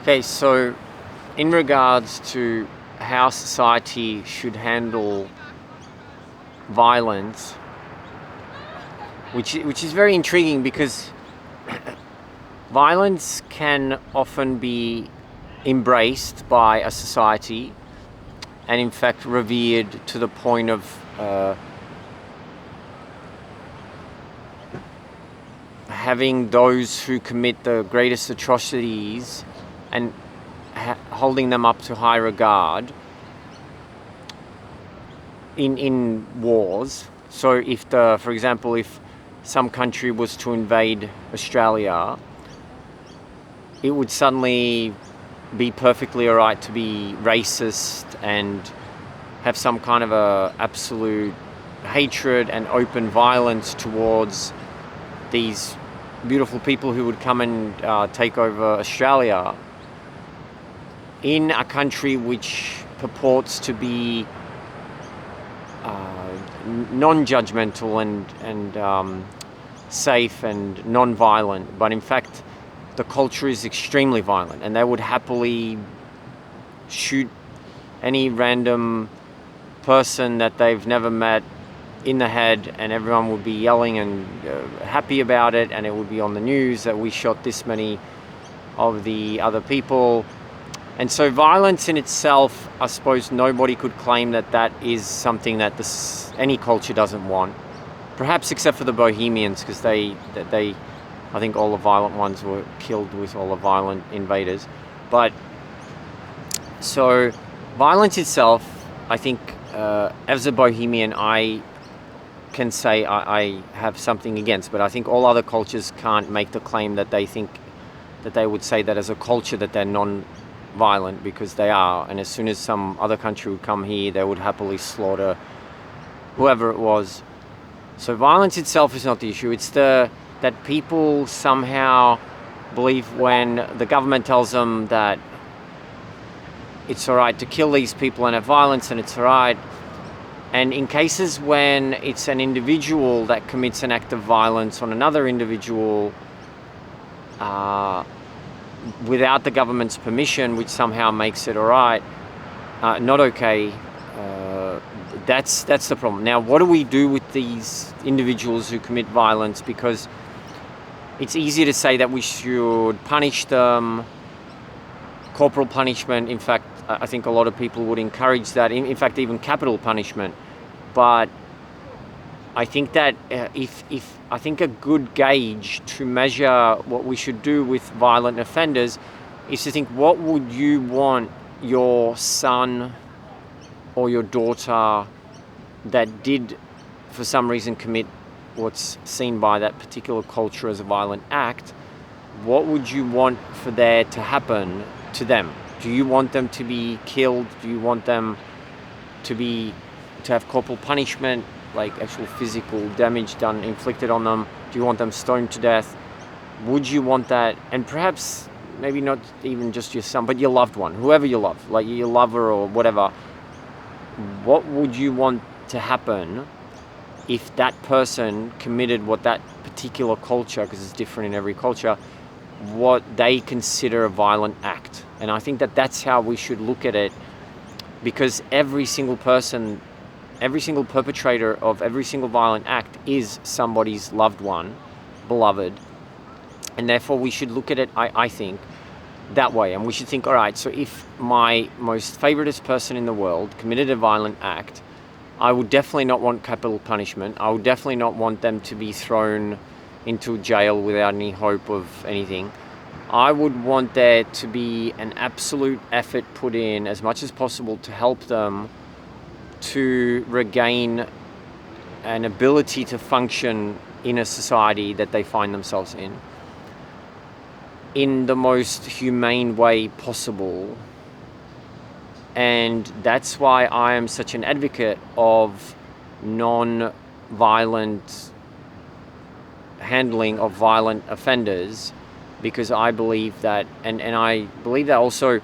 Okay, so in regards to how society should handle violence, which is very intriguing because violence can often be embraced by a society and in fact revered to the point of having those who commit the greatest atrocities and holding them up to high regard in wars. So if for example, if some country was to invade Australia, it would suddenly be perfectly alright to be racist and have some kind of a absolute hatred and open violence towards these beautiful people who would come and take over Australia in a country which purports to be non-judgmental and safe and non-violent, but in fact the culture is extremely violent, and they would happily shoot any random person that they've never met in the head, and everyone would be yelling and happy about it, and it would be on the news that we shot this many of the other people. And so violence in itself, I suppose nobody could claim that that is something that any culture doesn't want. Perhaps except for the Bohemians, because I think all the violent ones were killed with all the violent invaders. But so violence itself, I think as a Bohemian, I can say I have something against, but I think all other cultures can't make the claim that they think that they would say that as a culture that they're non-violent, because they are. And as soon as some other country would come here, they would happily slaughter whoever it was. So violence itself is not the issue. It's that people somehow believe when the government tells them that it's all right to kill these people and have violence, and it's all right. And in cases when it's an individual that commits an act of violence on another individual without the government's permission, which somehow makes it all right, not okay, that's the problem. Now, what do we do with these individuals who commit violence? Because it's easy to say that we should punish them, corporal punishment. In fact, I think a lot of people would encourage that, in fact, even capital punishment. But I think that I think a good gauge to measure what we should do with violent offenders is to think, what would you want your son or your daughter that did for some reason commit what's seen by that particular culture as a violent act, what would you want for there to happen to them? Do you want them to be killed? Do you want them to have corporal punishment, like actual physical damage inflicted on them? Do you want them stoned to death? Would you want that? And perhaps maybe not even just your son, but your loved one, whoever you love, like your lover or whatever. What would you want to happen if that person committed what that particular culture, because it's different in every culture, what they consider a violent act? And I think that that's how we should look at it, because every single person, every single perpetrator of every single violent act is somebody's loved one, beloved, and therefore we should look at it, I think, that way. And we should think, all right, so if my most favoritist person in the world committed a violent act, I would definitely not want capital punishment. I would definitely not want them to be thrown into jail without any hope of anything. I would want there to be an absolute effort put in as much as possible to help them to regain an ability to function in a society that they find themselves in the most humane way possible. And that's why I am such an advocate of non-violent handling of violent offenders, because I believe that, and I believe that also,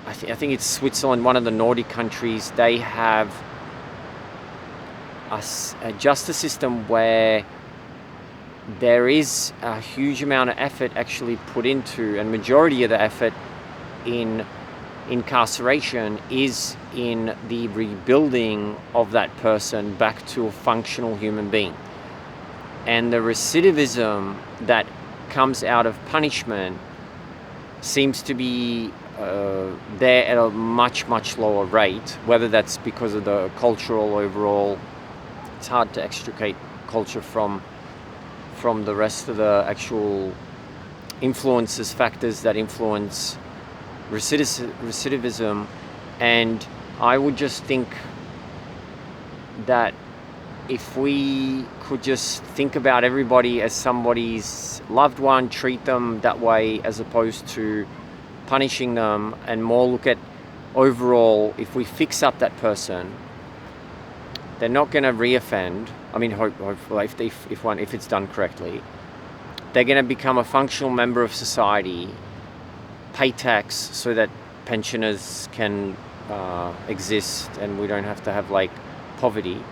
I think it's Switzerland, one of the Nordic countries, they have a justice system where there is a huge amount of effort actually put into, and majority of the effort in incarceration is in the rebuilding of that person back to a functional human being. And the recidivism that comes out of punishment seems to be there at a much, much lower rate, whether that's because of the cultural overall. It's hard to extricate culture from the rest of the actual influences, factors that influence recidivism. And I would just think that if we could just think about everybody as somebody's loved one, treat them that way as opposed to punishing them, and more look at overall, if we fix up that person, they're not going to reoffend. I mean, hopefully, if it's done correctly, they're going to become a functional member of society, pay tax so that pensioners can exist and we don't have to have like poverty.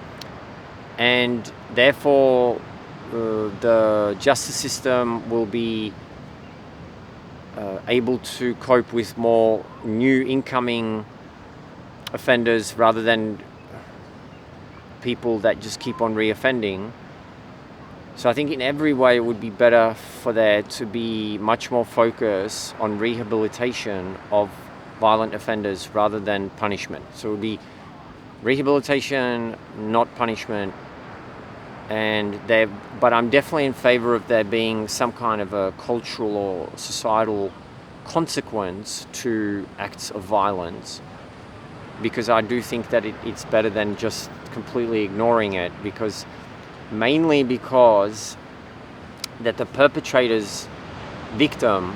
And therefore, the justice system will be able to cope with more new incoming offenders rather than people that just keep on reoffending. So I think in every way it would be better for there to be much more focus on rehabilitation of violent offenders rather than punishment. So it would be rehabilitation, not punishment. But I'm definitely in favor of there being some kind of a cultural or societal consequence to acts of violence, because I do think that it's better than just completely ignoring it, mainly because that the perpetrator's victim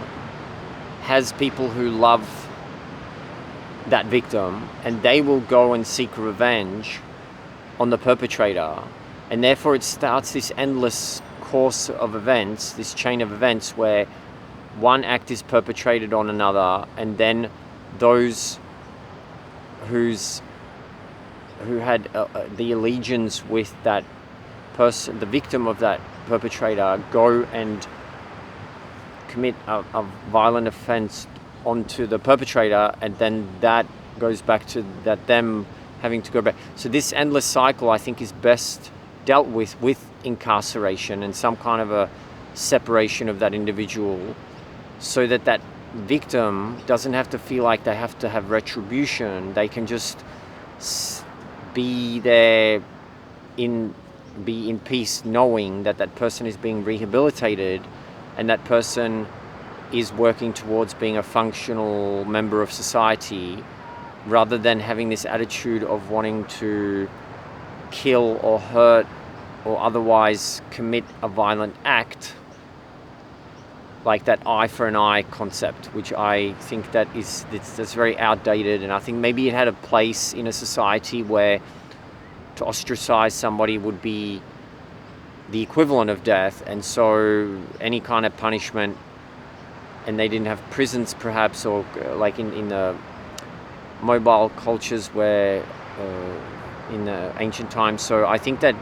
has people who love that victim, and they will go and seek revenge on the perpetrator. And therefore it starts this endless course of events, this chain of events where one act is perpetrated on another, and then those who had the allegiance with that person, the victim of that perpetrator, go and commit a violent offense onto the perpetrator, and then that goes back to them having to go back. So this endless cycle, I think, is best dealt with incarceration and some kind of a separation of that individual, so that victim doesn't have to feel like they have to have retribution. They can just be in peace, knowing that person is being rehabilitated and that person is working towards being a functional member of society, rather than having this attitude of wanting to kill or hurt or otherwise commit a violent act, like that eye for an eye concept, which I think that's very outdated. And I think maybe it had a place in a society where to ostracize somebody would be the equivalent of death, and so any kind of punishment, and they didn't have prisons perhaps, or like in the mobile cultures where in the ancient times. So I think that,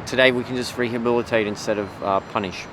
today we can just rehabilitate instead of punish.